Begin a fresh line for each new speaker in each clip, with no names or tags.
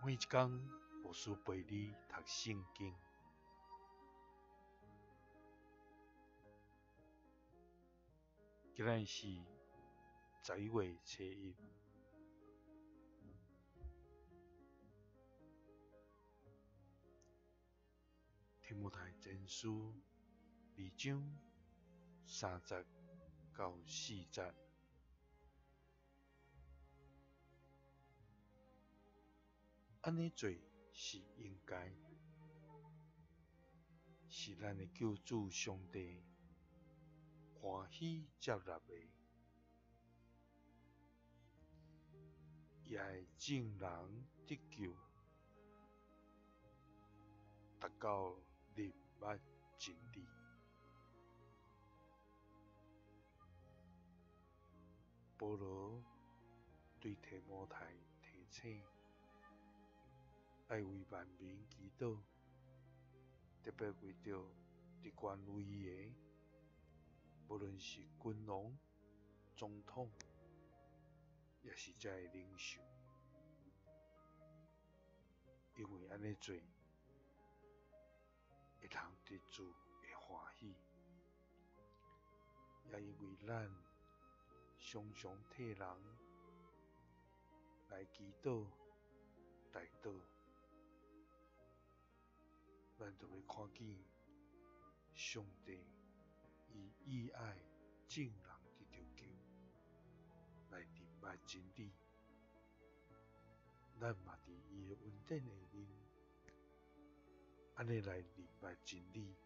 每一天，牧师陪你读圣经。今日是11月初1。提摩太前书2章3节到4节。安尼做是应该，是咱的救主上帝欢喜接纳的，也会众人得救，达到明白真理。保罗对提摩太提醒，要为万民祈祷，特别为着伫权威的，无论是君王、总统，也是遮的领袖，因为安尼做，会通得主的欢喜，也因为咱常常替人来祈祷、代祷，咱就要看见上帝以意爱众人得着救，来明白真理。咱嘛伫伊的恩典下面，安尼来明白真理，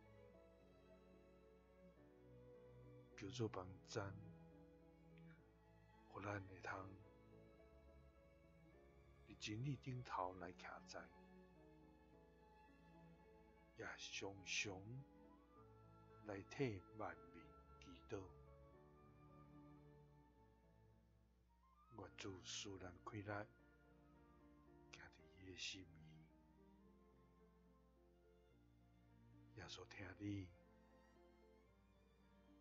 求主帮咱，互咱会通伫真理顶头来徛在，也常常来替万民祈祷。愿主赐咱开力，行伫伊的心意。耶稣听你，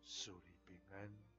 赐你平安。